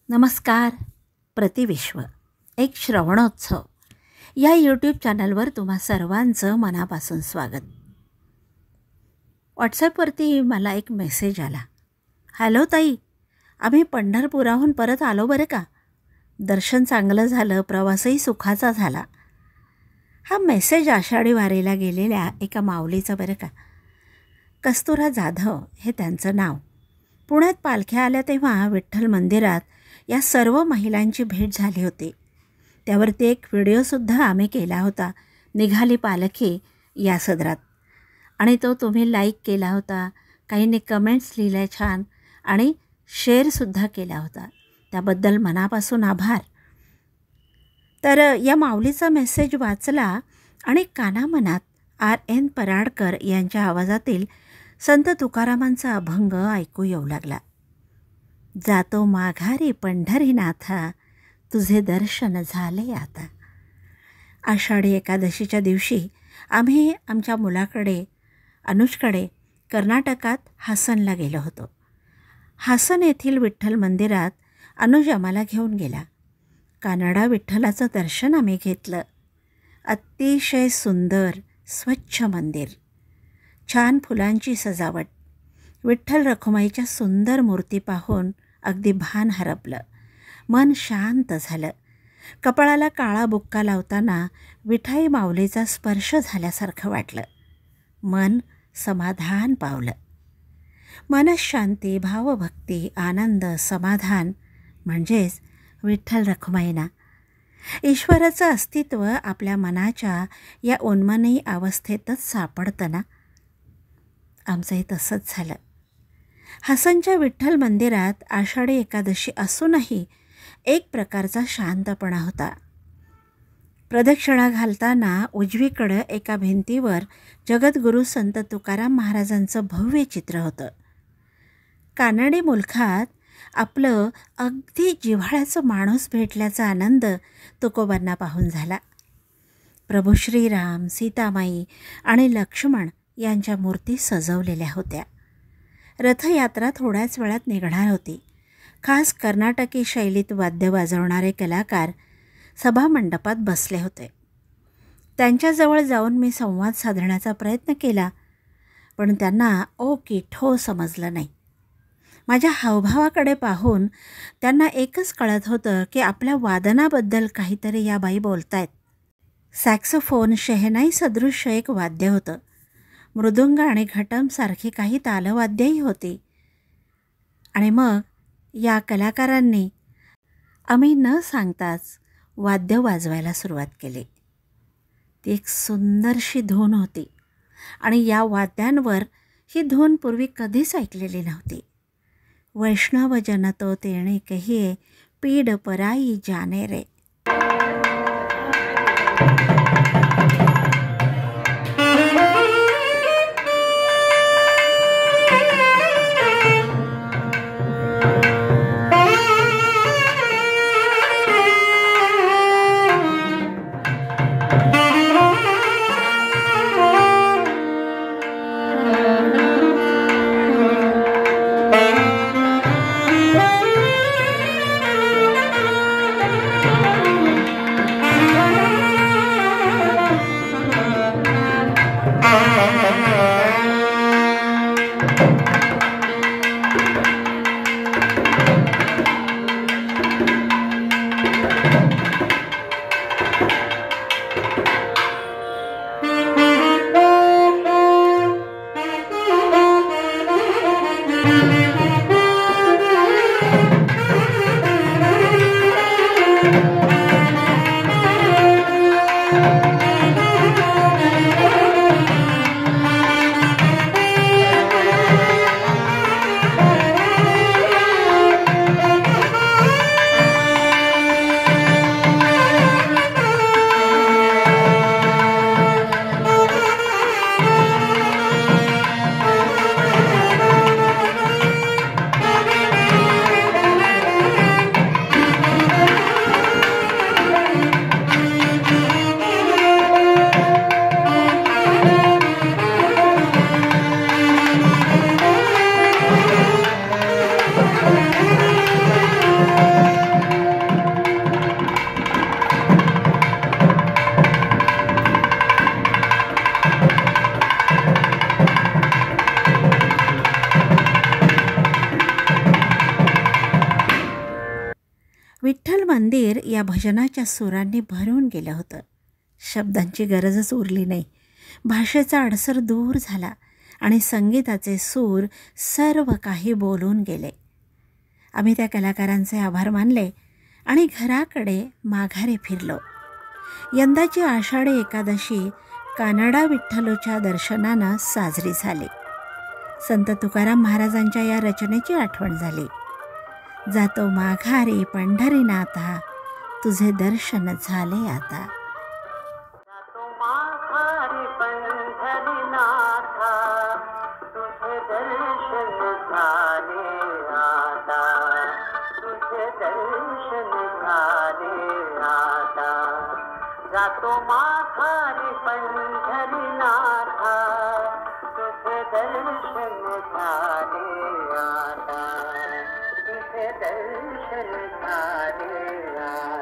नमस्कार. प्रतिविश्व एक श्रवणोत्सव या यूट्यूब चॅनलवर तुम्हा सर्वांचं मनापासून स्वागत. व्हॉट्सॲपवरती मला एक मेसेज आला. हॅलो ताई, आम्ही पंढरपुराहून परत आलो बरं का. दर्शन चांगलं झालं, प्रवासही सुखाचा झाला. हा मेसेज आषाढी वारीला गेलेल्या एका माऊलीचा बरं का. कस्तुरा जाधव हे त्यांचं नाव. पुण्यात पालख्या आल्या तेव्हा विठ्ठल मंदिरात या सर्व महिलांची भेट झाली होती. त्यावरती एक व्हिडिओसुद्धा आम्ही केला होता, निघाली पालखी या सदरात, आणि तो तुम्ही लाईक केला होता. काहींनी कमेंट्स लिहिल्या छान आणि शेअरसुद्धा केला होता. त्याबद्दल मनापासून आभार. तर या माऊलीचा मेसेज वाचला आणि कानामनात R.N. पराडकर यांच्या आवाजातील संत तुकारामांचा अभंग ऐकू येऊ लागला. जातो माघारी पंढरीनाथा, तुझे दर्शन झाले आता. आषाढी एकादशीच्या दिवशी आम्ही आमच्या मुलाकडे अनुजकडे कर्नाटकात हासनला गेलो होतो. हासन येथील विठ्ठल मंदिरात अनुज आम्हाला घेऊन गेला. कानडा विठ्ठलाचं दर्शन आम्ही घेतलं. अतिशय सुंदर स्वच्छ मंदिर, छान फुलांची सजावट, विठ्ठल रखुमाईच्या सुंदर मूर्ती पाहून अगदी भान हरपलं. मन शांत झालं. कपाळाला काळा बुक्का लावताना विठाई माऊलीचा स्पर्श झाल्यासारखं वाटलं. मन समाधान पावलं. मनशांती, भावभक्ती, आनंद, समाधान म्हणजेच विठ्ठल रखुमाईना. ईश्वराचं अस्तित्व आपल्या मनाच्या या उन्मनी अवस्थेतच सापडतं ना. आमचंही तसंच झालं. हासनच्या विठ्ठल मंदिरात आषाढी एकादशी असूनही एक प्रकारचा शांतपणा होता. प्रदक्षिणा घालताना उजवीकडं एका भिंतीवर जगद्गुरू संत तुकाराम महाराजांचं भव्य चित्र होतं. कानडी मुलखात आपलं अगदी जिव्हाळ्याचं माणूस भेटल्याचा आनंद तुकोबांना पाहून झाला. प्रभू श्रीराम, सीतामाई आणि लक्ष्मण यांच्या मूर्ती सजवलेल्या होत्या. रथयात्रा थोड्याच वेळात निघणार होती. खास कर्नाटकी शैलीत वाद्य वाजवणारे कलाकार सभामंडपात बसले होते. त्यांच्याजवळ जाऊन मी संवाद साधण्याचा प्रयत्न केला, पण त्यांना ओ की ठो समजलं नाही. माझ्या हावभावाकडे पाहून त्यांना एकच कळत होतं की आपल्या वादनाबद्दल काहीतरी या बाई बोलतायत. सॅक्सोफोन शेहनाई सदृश्य एक वाद्य होतं. मृदुंग आणि घटमसारखी काही तालवाद्यही होती. आणि मग या कलाकारांनी आम्ही न सांगताच वाद्य वाजवायला सुरुवात केली. ती एक सुंदरशी धून होती आणि या वाद्यांवर ही धून पूर्वी कधीच ऐकलेली नव्हती. वैष्णव जन तो तेणे कहिये, पीड पराई जाने रे. विठ्ठल मंदिर या भजनाच्या सुरांनी भरून गेलं होतं. शब्दांची गरजच उरली नाही. भाषेचा अडसर दूर झाला आणि संगीताचे सूर सर्व काही बोलून गेले. आम्ही त्या कलाकारांचे आभार मानले आणि घराकडे माघारी फिरलो. यंदाची आषाढी एकादशी कानडा विठ्ठलोच्या दर्शनानं साजरी झाली. संत तुकाराम महाराजांच्या या रचनेची आठवण झाली. जातो माघारी पंढरीनाथा, तुझे दर्शन झाले आता. जातो माघारी पंढरीनाथा, तुझे दर्शन झाले आता, तुझे दर्शन झाले आता. जातो माघारी पंढरीनाथा, तुझे दर्शन झाले आता, तुझे दर्शन झाले आता.